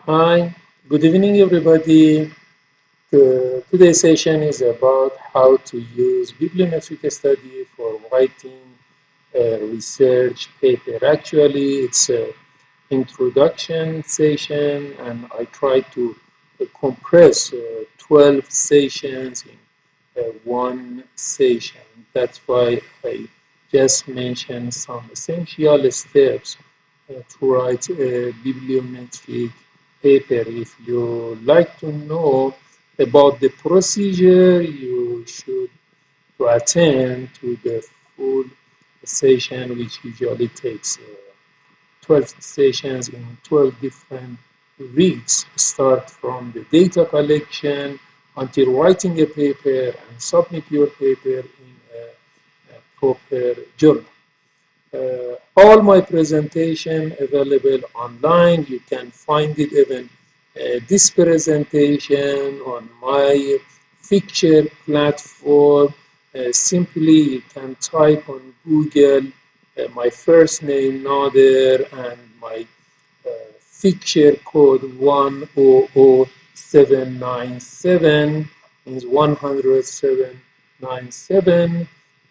Hi, good evening, everybody. Today's session is about how to use bibliometric study for writing a research paper. Actually, it's an introduction session, and I try to compress 12 sessions in one session. That's why I just mentioned some essential steps to write a bibliometric paper. If you like to know about the procedure, you should to attend to the full session, which usually takes 12 sessions in 12 different weeks. Start from the data collection until writing a paper and submit your paper in a proper journal. All my presentation available online. You can find it even this presentation on my picture platform. Simply you can type on Google my first name Nader and my picture code 100797 means 10797.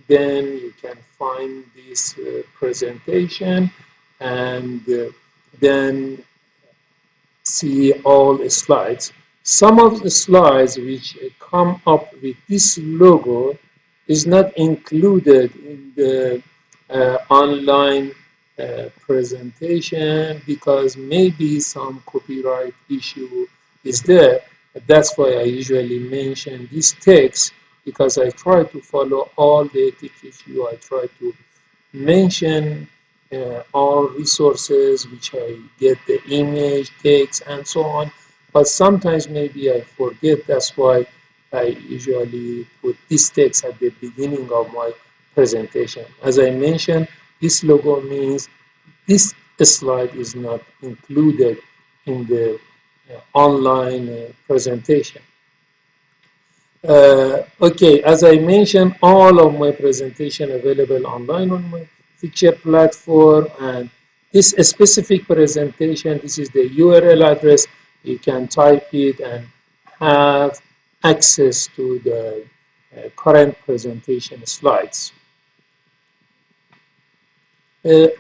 Then you can find this presentation and then see all the slides. Some of the slides which come up with this logo is not included in the online presentation because maybe some copyright issue is there. That's why I usually mention this text because I try to follow all the ethics issue. I try to mention all resources which I get the image, text, and so on. But sometimes maybe I forget. That's why I usually put this text at the beginning of my presentation. As I mentioned, this logo means this slide is not included in the online presentation. Okay, as I mentioned, all of my presentation available online on my picture platform, and this specific presentation, this is the URL address. You can type it and have access to the current presentation slides.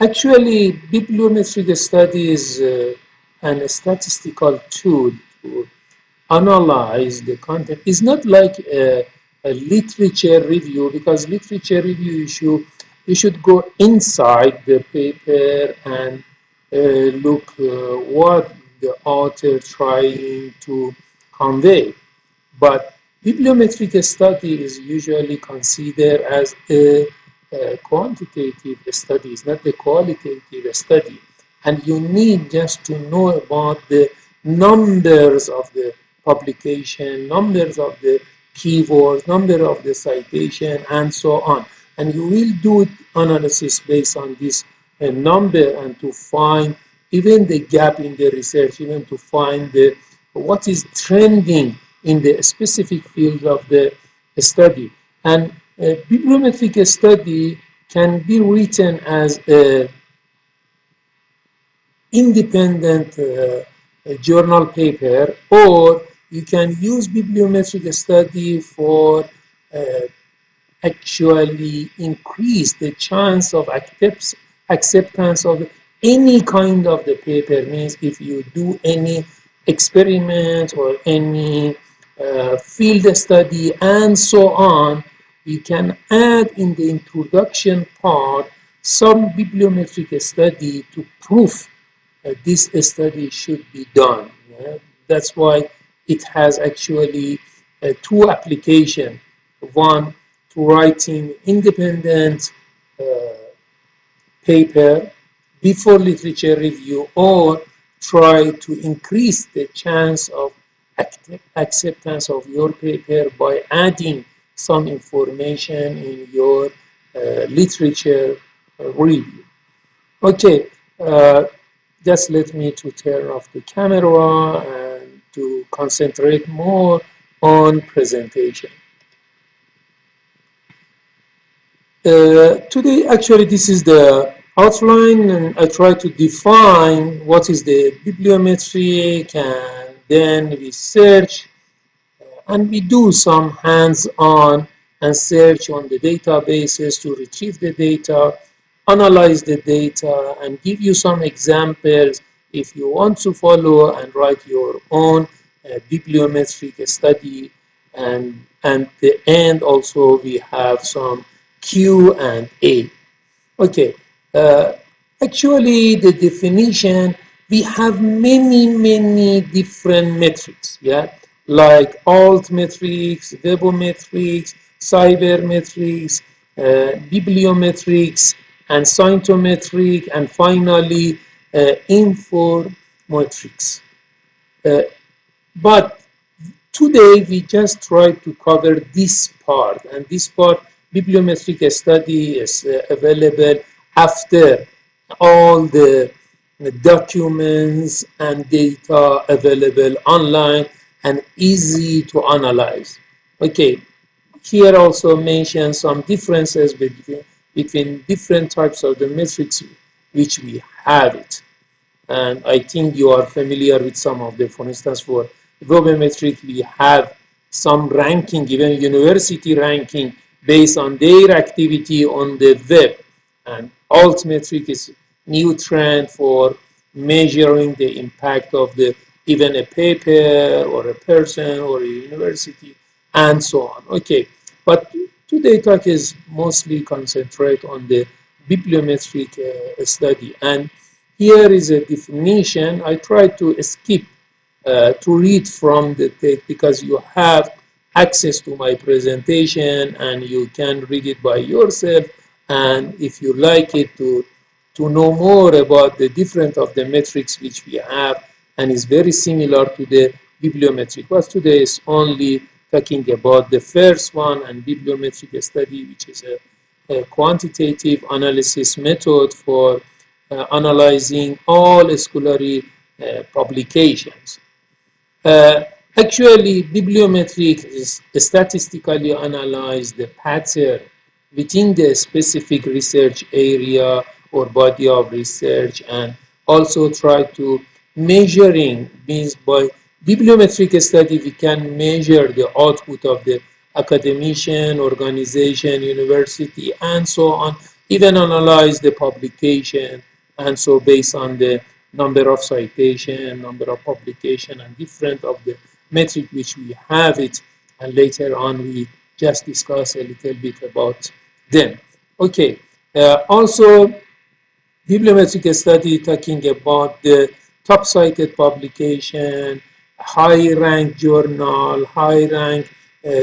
Actually, bibliometric study is an statistical tool to analyze the content. It's not like a literature review because literature review you should go inside the paper and look what the author trying to convey. But bibliometric study is usually considered as a quantitative study, it's not a qualitative study. And you need just to know about the numbers of the publication, numbers of the keywords, number of the citation, and so on. And you will do analysis based on this number and to find even the gap in the research, even to find the what is trending in the specific field of the study. And a bibliometric study can be written as a independent journal paper, or you can use bibliometric study for uh, actually increase the chance of acceptance of any kind of the paper. Means if you do any experiment or any field study and so on, you can add in the introduction part some bibliometric study to prove this study should be done. Yeah? That's why it has actually two applications. One, to writing independent uh, paper before literature review, or try to increase the chance of acceptance of your paper by adding some information in your literature review. Okay, uh, just let me to turn off the camera and to concentrate more on presentation. Today, actually, this is the outline, and I try to define what is the bibliometric, and then we search and we do some hands-on and search on the databases to retrieve the data, analyze the data, and give you some examples if you want to follow and write your own bibliometric study. And at the end also we have some Q&A. Okay, uh, actually the definition, we have many different metrics, yeah, like alt metrics, webometrics, cybermetrics, bibliometrics, and scientometric, and finally informetrics. Uh, but today, we just try to cover this part, and this part, bibliometric study, is available after all the documents and data available online and easy to analyze. Okay, here also mention some differences between different types of the metrics which we have it. And I think you are familiar with some of them. For instance, for Bibliometrics, we have some ranking, even university ranking, based on their activity on the web. And Altmetric is new trend for measuring the impact of the even a paper or a person or a university and so on. Okay, but today talk is mostly concentrate on the bibliometric study. And here is a definition. I try to skip to read from the text because you have access to my presentation and you can read it by yourself. And if you like it to know more about the different of the metrics which we have, and is very similar to the bibliometric. But today is only talking about the first one, and bibliometric study, which is a quantitative analysis method for analyzing all scholarly publications. Uh, Actually, bibliometrics is statistically analyze the pattern within the specific research area or body of research, and also try to measuring, means by bibliometric study we can measure the output of the academician, organization, university, and so on, even analyze the publication, and so based on the number of citation, number of publication, and different of the metric which we have it, and later on we just discuss a little bit about them. Okay, also bibliometric study talking about the top cited publication, high ranked journal, high ranked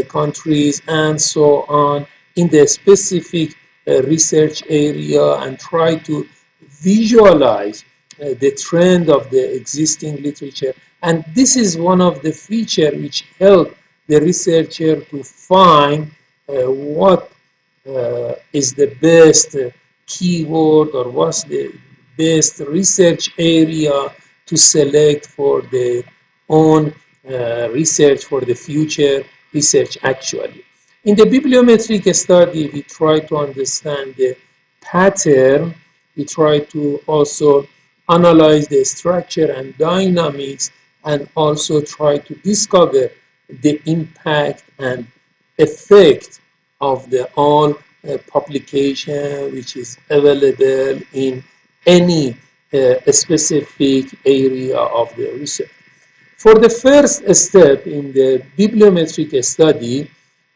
countries, and so on in the specific research area, and try to visualize the trend of the existing literature. And this is one of the features which help the researcher to find what is the best keyword, or what's the best research area to select for their own research, for the future research actually. In the bibliometric study, we try to understand the pattern. We try to also analyze the structure and dynamics, and also try to discover the impact and effect of the all publication which is available in any specific area of the research. For the first step in the bibliometric study,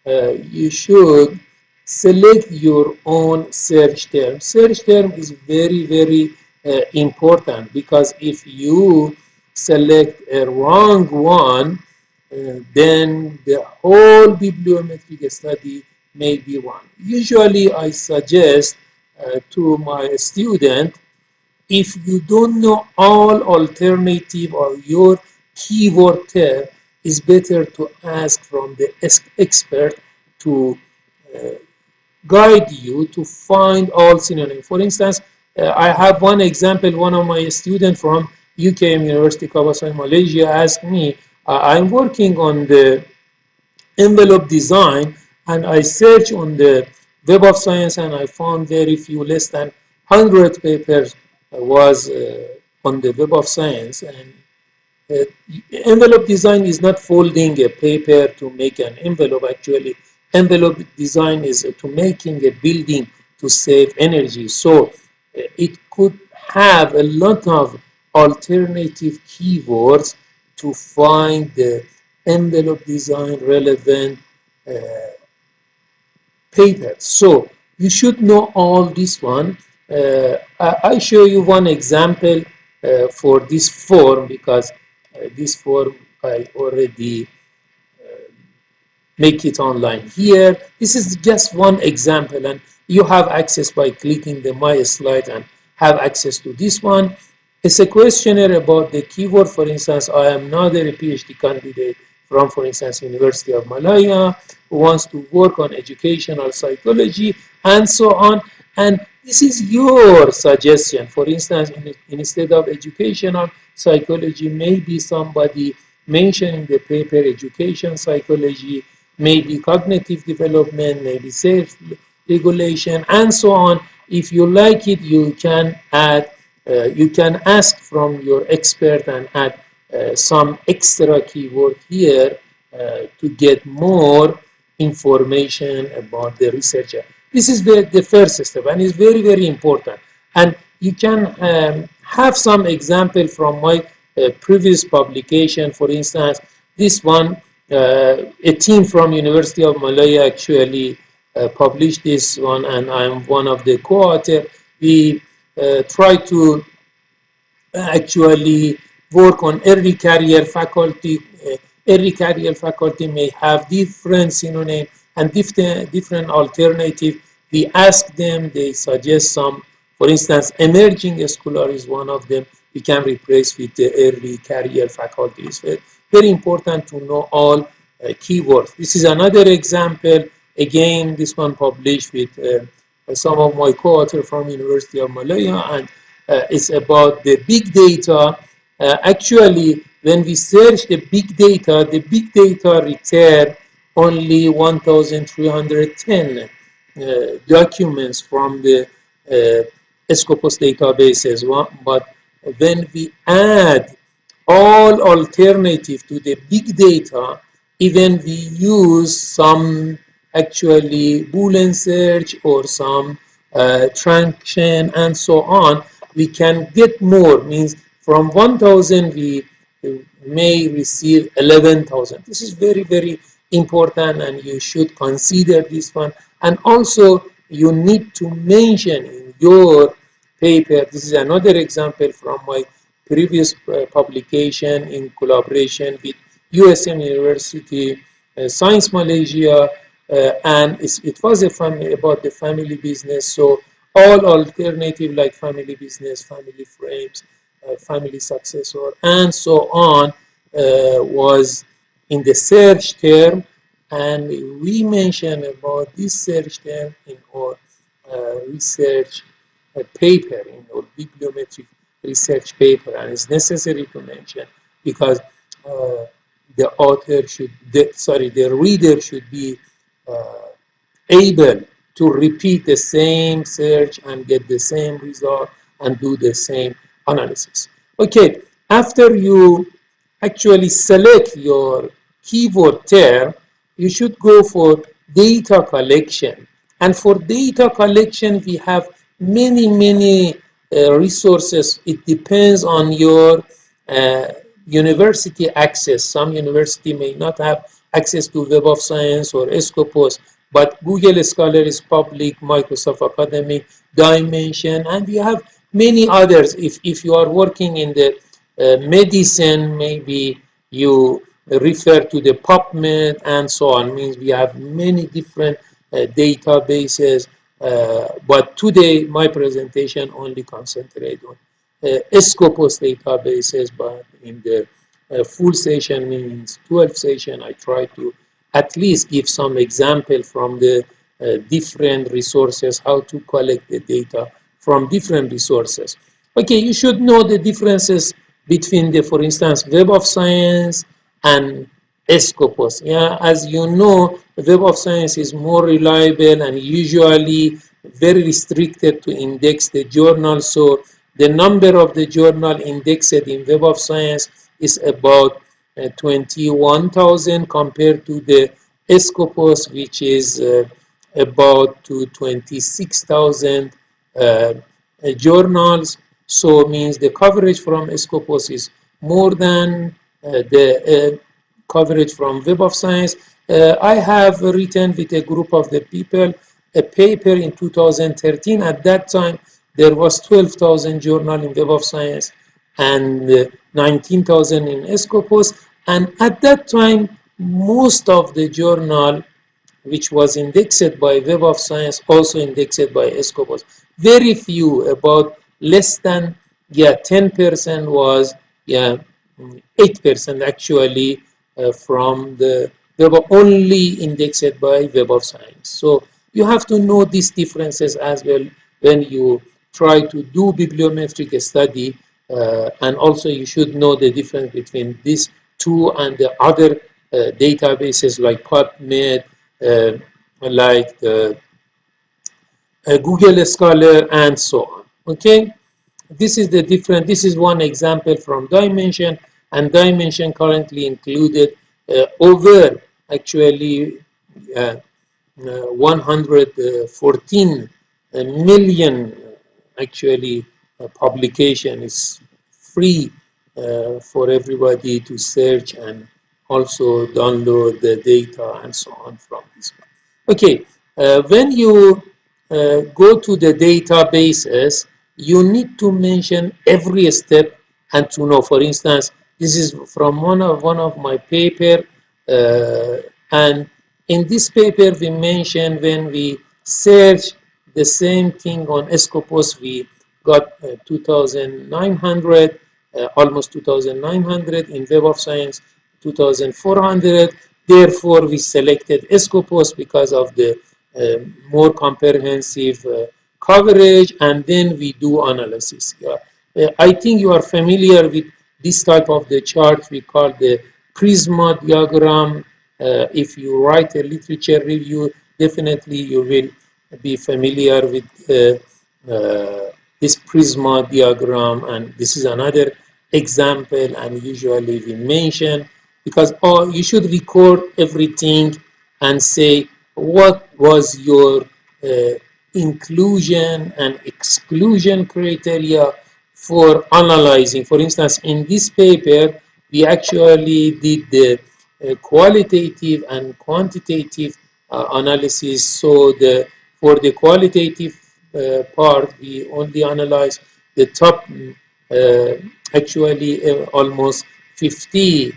you should select your own search term. Search term is very important, because if you select a wrong one, then the whole bibliometric study may be wrong. Usually I suggest to my student, if you don't know all alternative or your keyword term, is better to ask from the expert to uh, guide you to find all synonyms. For instance, I have one example. One of my students from UKM University, Kawasan, Malaysia, asked me, I'm working on the envelope design, and I searched on the Web of Science, and I found very few, less than 100 papers was on the Web of Science, and uh, envelope design is not folding a paper to make an envelope. Actually, envelope design is to making a building to save energy. So it could have a lot of alternative keywords to find the envelope design relevant uh, paper. So you should know all this one. I show you one example for this form, because this form I already make it online here. This is just one example, and you have access by clicking the my slide and have access to this one. It's a questionnaire about the keyword. For instance, I am another PhD candidate from, for instance, University of Malaya, who wants to work on educational psychology and so on. And this is your suggestion. For instance, instead of educational psychology, maybe somebody mentioned in the paper education psychology, maybe cognitive development, maybe self-regulation, and so on. If you like it, you can add, you can ask from your expert and add some extra keyword here to get more information about the researcher. This is the first step, and it's very, very important. And you can have some example from my previous publication. For instance, this one, a team from University of Malaya actually published this one, and I'm one of the co-authors. We try to actually work on early career faculty. Early career faculty may have different synonym and different alternative. We ask them, they suggest some. For instance, emerging scholar is one of them. We can replace with the early career faculty. It's very important to know all keywords. This is another example. Again, this one published with some of my co-authors from University of Malaya, and it's about the big data. Actually, when we search the big data return only 1,310 documents from the Scopus databases. But when we add all alternative to the big data, even we use some actually Boolean search or some truncation and so on, we can get more. Means from 1,000 we may receive 11,000. This is very, very important, and you should consider this one. And also you need to mention in your paper, this is another example from my previous publication in collaboration with USM University, Science Malaysia, and it was a family, about the family business. So all alternative like family business, family frames, family successor, and so on was in the search term, and we mentioned about this search term in our research paper, in our bibliometric research paper, and it's necessary to mention because the author should, the reader should be able to repeat the same search and get the same result and do the same analysis. Okay, after you actually select your keyword term, you should go for data collection. And for data collection, we have many resources. It depends on your university access. Some university may not have access to Web of Science or Scopus, but Google Scholar is public, Microsoft Academic, Dimension, and we have many others. If you are working in the medicine, maybe you refer to the PubMed and so on. Means we have many different databases, but today my presentation only concentrate on Scopus databases, but in the full session, means 12 session, I try to at least give some example from the different resources, how to collect the data from different resources. Okay, you should know the differences between the, for instance, Web of Science and Scopus. Yeah, as you know, Web of Science is more reliable, and usually very restricted to index the journal. So the number of the journal indexed in Web of Science is about 21,000 compared to the Scopus, which is about to 26,000 journals. So means the coverage from Scopus is more than the coverage from Web of Science. I have written with a group of the people a paper in 2013. At that time, there was 12,000 journal in Web of Science and 19,000 in Scopus. And at that time, most of the journal which was indexed by Web of Science, also indexed by Scopus. Very few, about less than 10% was 8% actually from the Web of, only indexed by Web of Science. So you have to know these differences as well when you try to do bibliometric study, and also you should know the difference between these two and the other databases like PubMed, uh, like the Google Scholar, and so on. Okay, this is the different. This is one example from Dimension, and Dimension currently included over actually 114 million actually publication is free for everybody to search and also download the data and so on from this one. Okay, when you go to the databases, you need to mention every step and to know. For instance, this is from one of my paper, and in this paper we mentioned when we search the same thing on Scopus, we got 2,900, almost 2,900. In Web of Science 2,400. Therefore, we selected Scopus because of the more comprehensive coverage, and then we do analysis. I think you are familiar with this type of the chart we call the Prisma diagram. If you write a literature review, definitely you will be familiar with this Prisma diagram, and this is another example, and usually we mention because you should record everything and say what was your inclusion and exclusion criteria for analyzing. For instance, in this paper, we actually did the qualitative and quantitative analysis. So for the qualitative part, we only analyze the top actually almost 50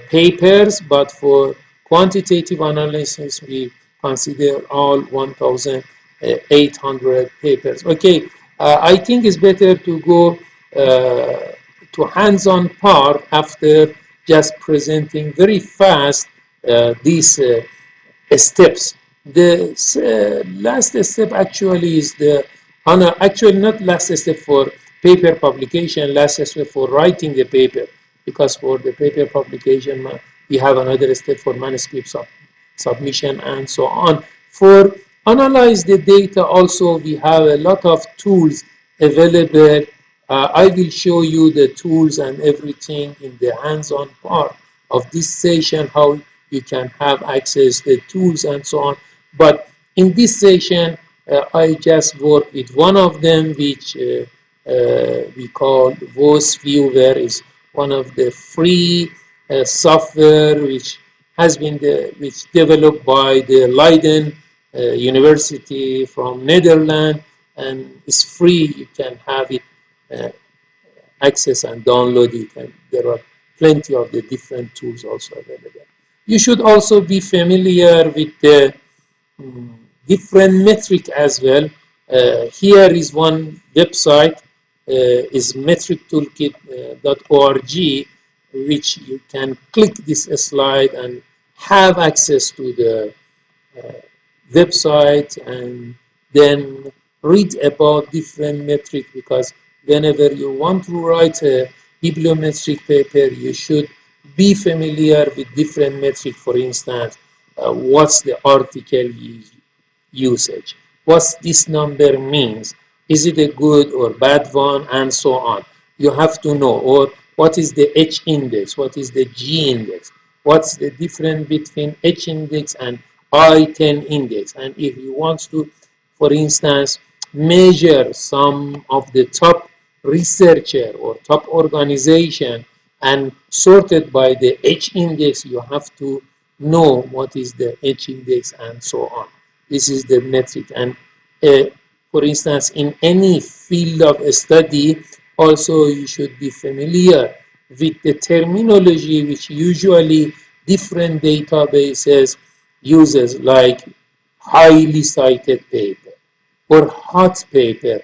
papers, but for quantitative analysis, we consider all 1,800 papers. Okay, I think it's better to go to hands-on part after just presenting very fast these steps. The last step actually is the actually not last step for paper publication, last step for writing the paper, because for the paper publication we have another step for manuscript submission and so on. For analyze the data also we have a lot of tools available. I will show you the tools and everything in the hands-on part of this session, how you can have access to the tools and so on. But in this session, I just work with one of them, which we call VOSviewer. Is one of the free software which has been which developed by the Leiden University from Netherlands, and it's free. You can have it uh, access and download it, and there are plenty of the different tools also available. You should also be familiar with the different metric as well. Here is one website, is metrictoolkit.org, which you can click this slide and have access to the website and then read about different metric, because whenever you want to write a bibliometric paper, you should be familiar with different metric. For instance, what's the article usage, what this number means. Is it a good or bad one, and so on. You have to know. Or what is the H index, what is the G index, what's the difference between H index and I-10 index. And if you want to, for instance, measure some of the top researcher or top organization and sorted by the H index, you have to know what is the H index and so on. This is the metric. And for instance, in any field of study, also you should be familiar with the terminology which usually different databases uses, like highly cited paper or hot paper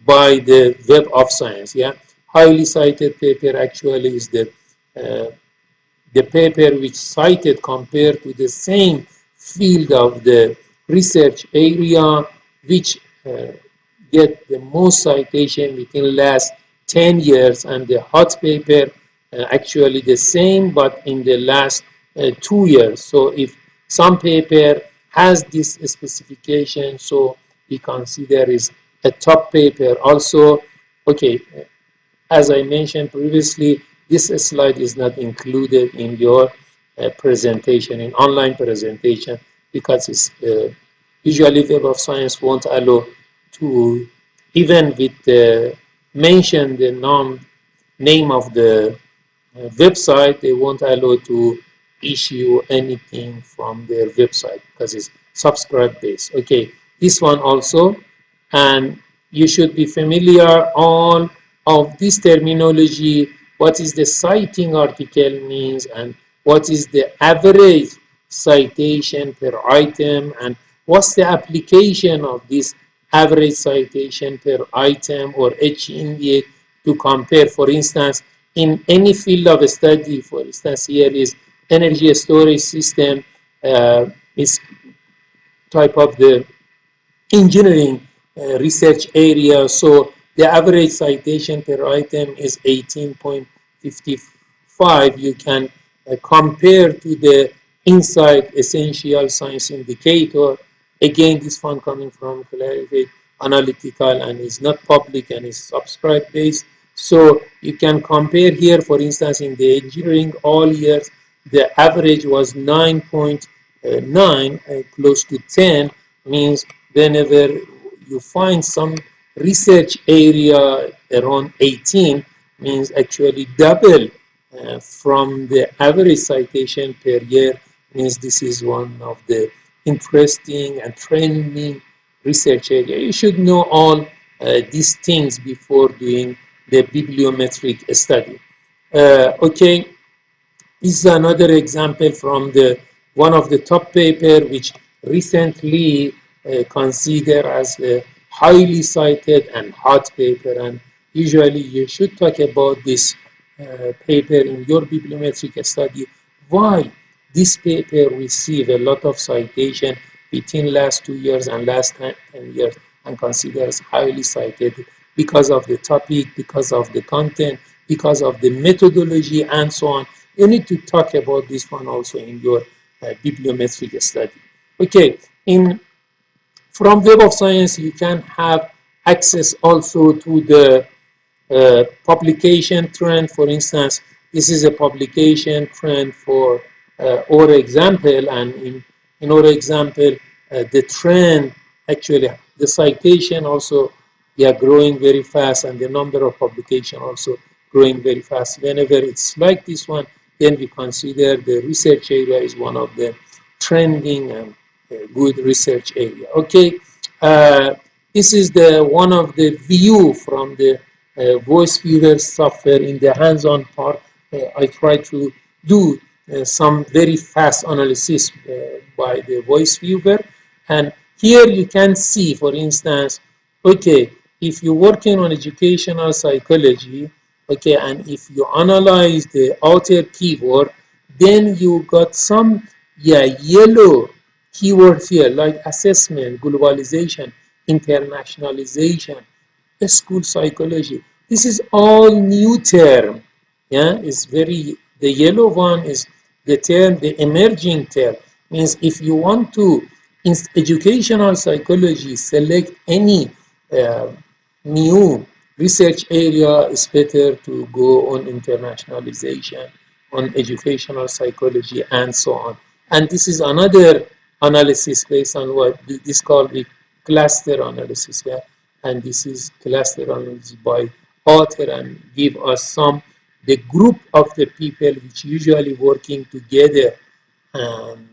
by the Web of Science. Yeah, highly cited paper actually is uh, the paper which cited compared to the same field of the research area, which get the most citation within last 10 years, and the hot paper actually the same but in the last 2 years. So if some paper has this specification, so we consider is a top paper also. Okay, as I mentioned previously, this slide is not included in your presentation, in online presentation, because it's usually Web of Science won't allow to, even with mention the name of the website, they won't allow to issue anything from their website because it's subscribe based. Okay, this one also, and you should be familiar all of this terminology, what is the citing article means, and what is the average citation per item, and what's the application of this average citation per item or H index to compare. For instance, in any field of study, for instance, here is energy storage system, is type of the engineering research area. So the average citation per item is 18.55. You can compare to the inside essential science indicator. Again, this one coming from Clarivate Analytical and is not public and is subscribe based. So you can compare here, for instance, in the engineering all years, the average was 9.9, close to 10, means whenever you find some research area around 18, means actually double from the average citation per year, means this is one of the interesting and trending research area. You should know all these things before doing the bibliometric study. Okay, this is another example from the one of the top paper which recently considered as a highly cited and hot paper, and usually you should talk about this paper in your bibliometric study. Why this paper receive a lot of citation within last 2 years and last 10 years and considered as highly cited because of the topic, because of the content, because of the methodology, and so on. You need to talk about this one also in your bibliometric study. Okay, from Web of Science, you can have access also to the publication trend. For instance, this is a publication trend for our example, and in our example, the trend, actually the citation also, they are growing very fast, and the number of publication also growing very fast. Whenever it's like this one, then we consider the research area is one of the trending and good research area. Okay, this is the one of the view from the VOSviewer software. In the hands-on part, I try to do some very fast analysis by the VOSviewer, and here you can see, for instance, okay, if you're working on educational psychology, okay, and if you analyze the author keyword, then you got some, yeah, yellow keywords here like assessment, globalization, internationalization, school psychology. This is all new term. Yeah, it's very, the yellow one is the term, the emerging term. Means if you want to In educational psychology, select any uh, new research area. Is better to go on internationalization, on educational psychology, and so on. And this is another analysis based on what this called the cluster analysis. Yeah, and this is cluster analysis by author and give us some the group of the people which usually working together, and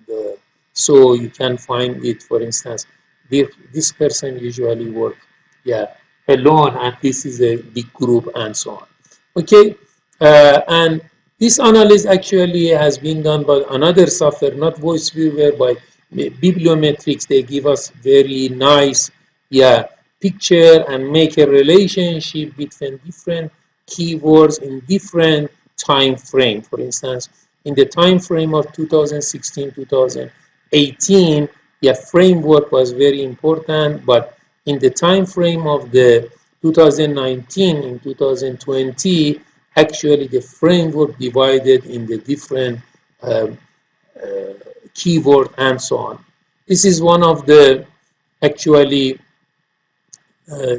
so you can find it. For instance, this person usually work, yeah, alone, and this is a big group, and so on. Okay, and this analysis actually has been done by another software, not VOSviewer, by Bibliometrics. They give us very nice, yeah, picture and make a relationship between different keywords in different time frame. For instance, in the time frame of 2016-2018, yeah, framework was very important, but in the time frame of the 2019 and 2020, actually the framework divided in the different um, uh, keyword and so on. This is one of the actually uh,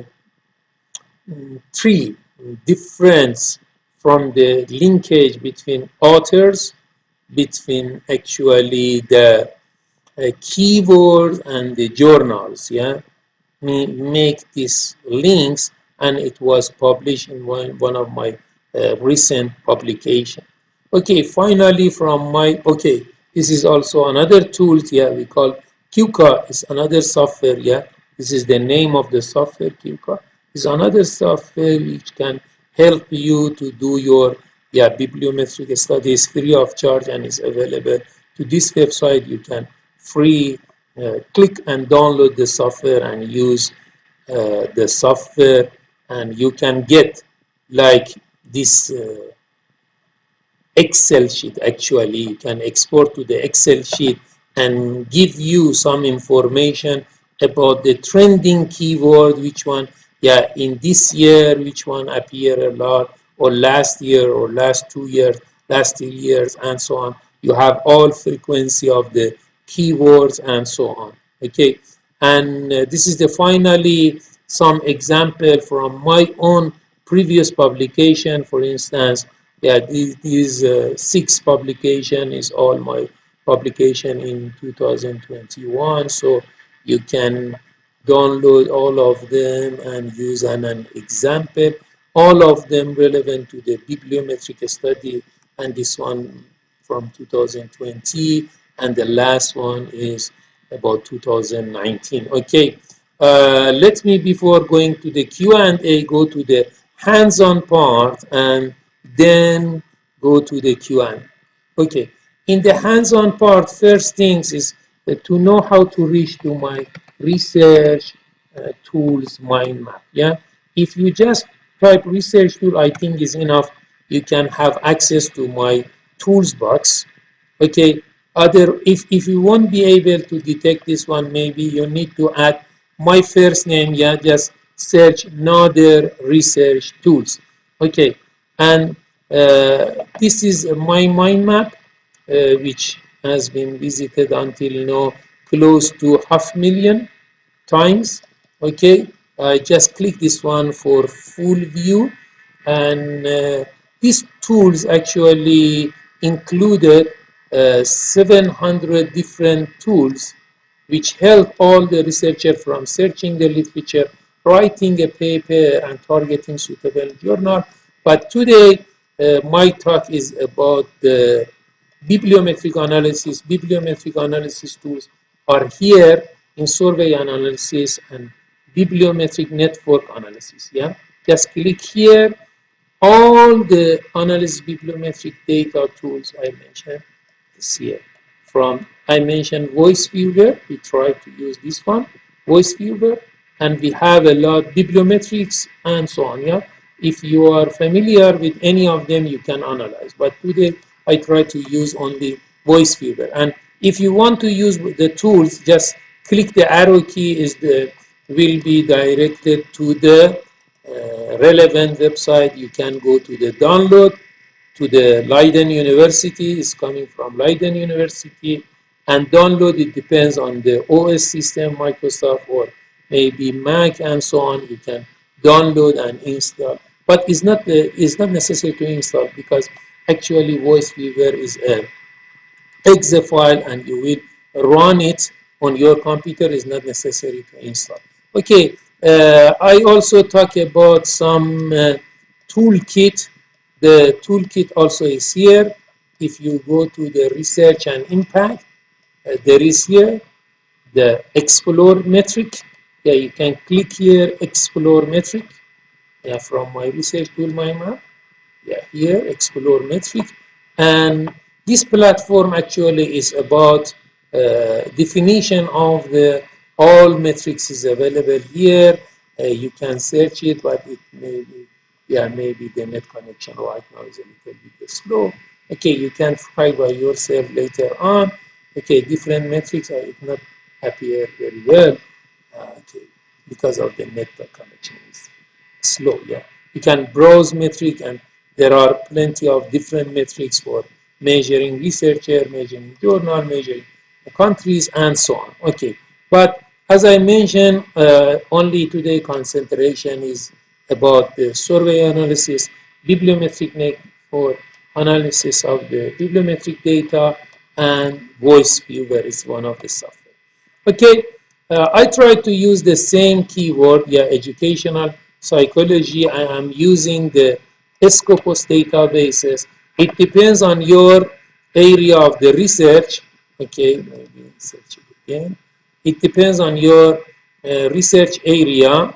three difference from the linkage between authors, between actually the keywords and the journals. Yeah, make these links, and it was published in one of my recent publication. Okay, finally from my, okay, this is also another tool. Yeah, we call QCA is another software. Yeah, this is the name of the software. QCA is another software which can help you to do your, yeah, bibliometric studies free of charge, and is available to this website. You can free click and download the software and use the software, and you can get like this Excel sheet. Actually, you can export to the Excel sheet and give you some information about the trending keyword, which one, yeah, in this year, which one appear a lot, or last year, or last 2 years, last 3 years, and so on. You have all frequency of the keywords and so on. Okay, and this is the finally some example from my own previous publication. For instance, yeah, these 6 publication is all my publication in 2021, so you can download all of them and use an example, all of them relevant to the bibliometric study, and this one from 2020, and the last one is about 2019. Okay, let me, before going to the Q&A, go to the hands-on part, and then go to the Q&A. Okay, in the hands-on part, first things is to know how to reach to my research tools mind map. Yeah, if you just type research tool, I think is enough. You can have access to my tools box. Okay, other, if you won't be able to detect this one, maybe you need to add my first name. Yeah, just search another research tools. Okay, and this is my mind map, which has been visited until now close to 500,000 times. Okay, I just click this one for full view, and these tools actually included 700 different tools which help all the researcher from searching the literature, writing a paper, and targeting suitable journal. But today my talk is about the bibliometric analysis. Bibliometric analysis tools are here in survey analysis and bibliometric network analysis. Yeah, just click here. All the analysis bibliometric data tools I mentioned is here. From, I mentioned VOSviewer, we try to use this one, VOSviewer, and we have a lot bibliometrics and so on. Yeah, if you are familiar with any of them, you can analyze. But today I try to use only VOSviewer. And if you want to use the tools, just click the arrow key. Is the will be directed to the relevant website. You can go to the download to the Leiden University. Is coming from Leiden University. and download, it depends on the OS system, Microsoft or maybe Mac and so on. You can download and install, but it's not necessary to install, because actually VOSviewer is a exe file and you will run it on your computer. Is not necessary to install. Okay, I also talk about some toolkit. The toolkit also is here. If you go to the research and impact, there is here the explore metric. Yeah, you can click here, explore metric. Yeah, from my research tool, my map. Yeah, here, explore metric. And this platform actually is about definition of the all metrics is available here. You can search it, but it may be, yeah, maybe the net connection right now is a little bit slow. Okay, you can try by yourself later on. Okay, different metrics are not appear very well. Okay, because of the network connection is slow. Yeah, you can browse metric, and there are plenty of different metrics for measuring researcher, measuring journal, measuring countries, and so on. Okay, but as I mentioned, only today concentration is about the survey analysis, bibliometric for analysis of the bibliometric data, and VOSviewer is one of the software. Okay, I try to use the same keyword, yeah, educational psychology. I am using the Scopus databases. It depends on your area of the research. Okay, maybe search it again. It depends on your research area.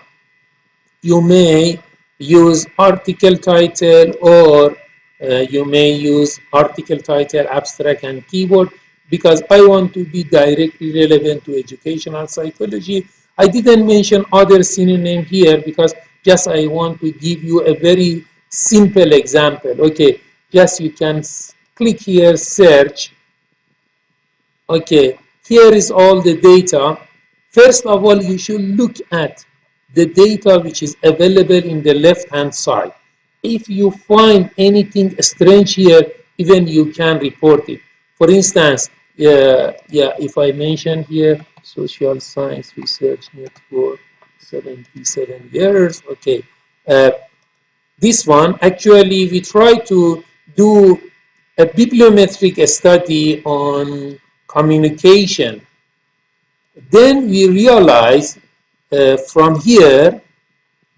You may use article title, or you may use article title, abstract, and keyword, because I want to be directly relevant to educational psychology. I didn't mention other synonym here because just I want to give you a very simple example. Okay, just you can click here, search. Okay, here is all the data. First of all, you should look at the data which is available in the left hand side. If you find anything strange here, even you can report it. For instance, if I mention here social science research network 77 years, okay, this one actually we try to do a bibliometric study on communication. Then we realize from here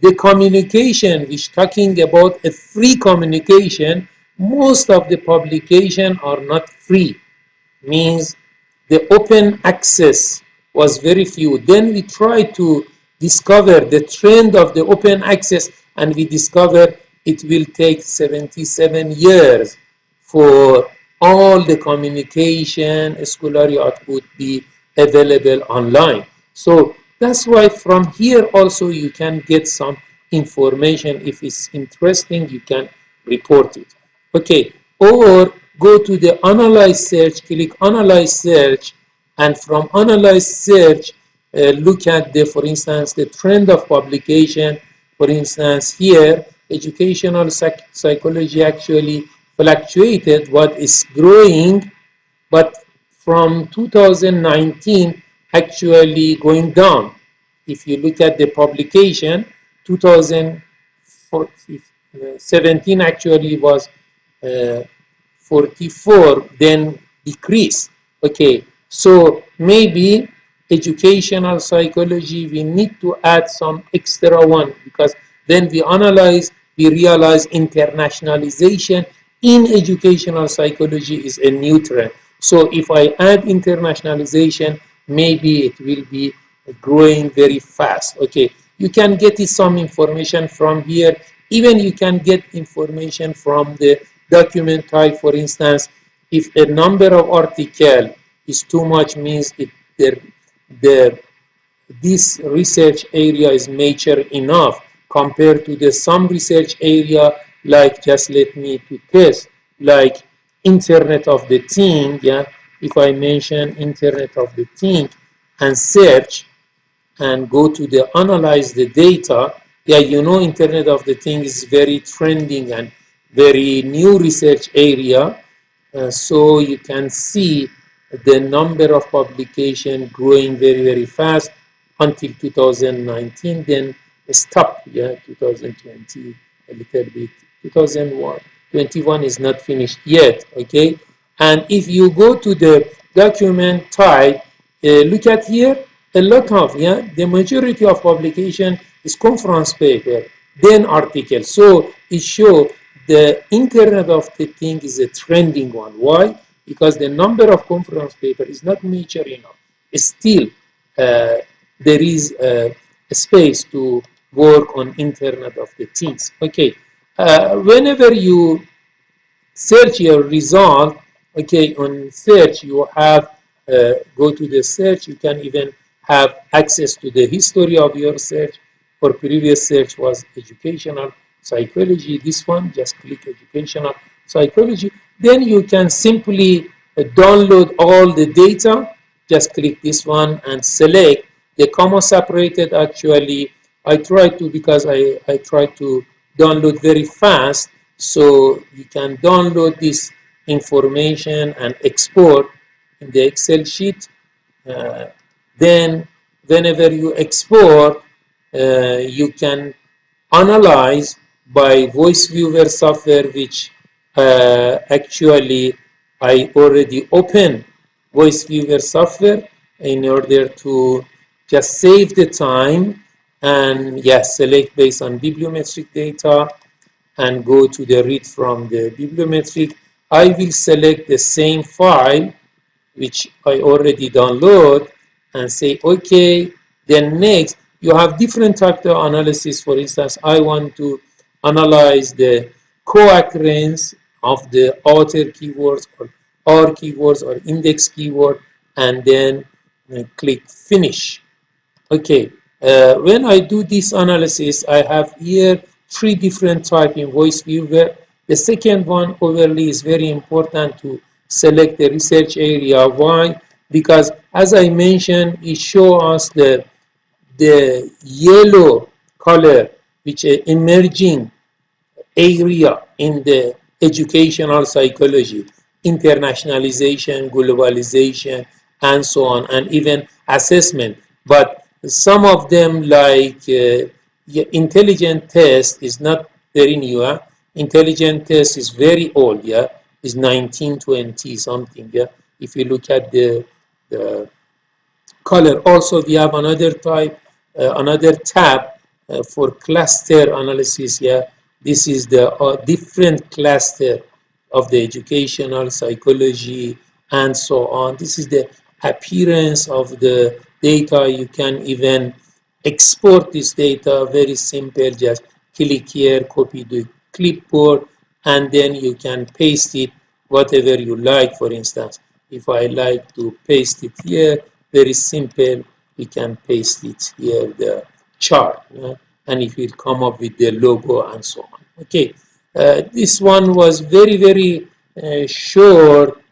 the communication which talking about a free communication, most of the publication are not free, means the open access was very few. Then we try to discover the trend of the open access, and we discover it will take 77 years for all the communication scholarly output be available online. So that's why from here also you can get some information. If it's interesting, you can report it. Okay, or go to the analyze search, click analyze search, and from analyze search, look at the, for instance, the trend of publication. For instance, here, educational psychology actually fluctuated, what is growing, but from 2019 actually going down. If you look at the publication, 2017 actually was 44, then decrease. Okay, so maybe educational psychology, we need to add some extra one, because then we analyze, we realize internationalization in educational psychology is a new trend. So if I add internationalization, maybe it will be growing very fast. Okay, you can get some information from here. Even you can get information from the document type. For instance, if a number of article is too much, means it the this research area is mature enough compared to the some research area, like, just let me to test, like internet of the thing. Yeah, if I mention internet of the thing and search and go to the analyze the data, yeah, you know, internet of the thing is very trending and very new research area. So you can see the number of publication growing very, very fast until 2019, then stop, yeah, 2020 a little bit, 2021 is not finished yet, okay? And if you go to the document type, look at here, a lot of, yeah, the majority of publication is conference paper, then article. So it shows the Internet of the thing is a trending one. Why? Because the number of conference paper is not mature enough. Still, there is a space to work on Internet of the things. Okay, whenever you search your result, okay, on search you have go to the search, you can even have access to the history of your search. For previous search was educational psychology, this one just click educational psychology, then you can simply download all the data, just click this one and select the comma separated. Actually I try to, because I try to download very fast, so you can download this information and export in the Excel sheet. Uh, then whenever you export, you can analyze by VOSviewer software, which actually I already opened VOSviewer software in order to just save the time, and yes, select based on bibliometric data and go to the read from the bibliometric. I will select the same file which I already download and say OK. Then next, you have different type of analysis. For instance, I want to analyze the co-occurrence of the author keywords or R keywords or index keyword, and then click finish. Okay, when I do this analysis, I have here three different types in VOSviewer. The second one overlay is very important to select the research area. Why? Because as I mentioned, it shows us the yellow color, which is emerging area in the educational psychology, internationalization, globalization, and so on, and even assessment. But some of them, like intelligent test, is not very new. Huh? Intelligent test is very old. Yeah, is 1920 something. Yeah, if you look at the color. Also, we have another type, another tab for cluster analysis. Yeah, this is the different cluster of the educational psychology and so on. This is the appearance of the data. You can even export this data very simple. Just click here, copy the clipboard, and then you can paste it whatever you like. For instance, if I like to paste it here, very simple, we can paste it here, the chart, and it will come up with the logo and so on. Okay, this one was very, very short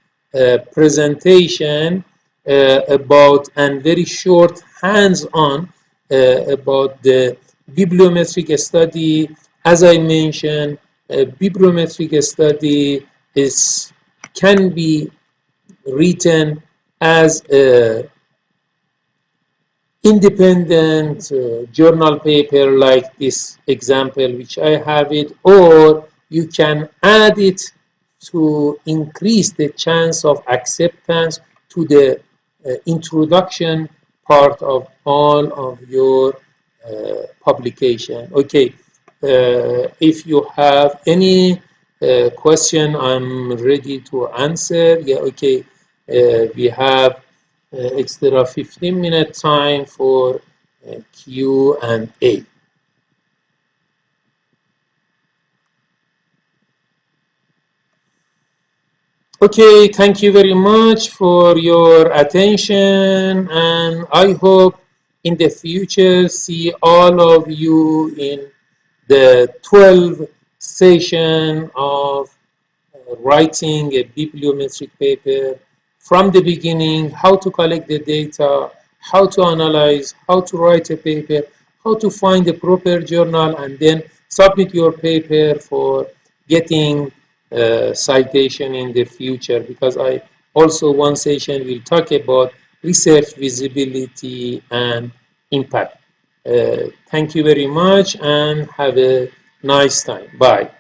presentation about, and very short hands-on about the bibliometric study. As I mentioned, bibliometric study can be written as a independent journal paper like this example which I have it, or you can add it to increase the chance of acceptance to the introduction part of all of your publication. Okay, if you have any question, I'm ready to answer. Yeah, okay, we have extra 15-minute time for Q&A. Okay, thank you very much for your attention, and I hope in the future see all of you in the 12th session of writing a bibliometric paper from the beginning, how to collect the data, how to analyze, how to write a paper, how to find the proper journal, and then submit your paper for getting citation in the future. Because Also, one session will talk about research visibility and impact. Thank you very much and have a nice time. Bye.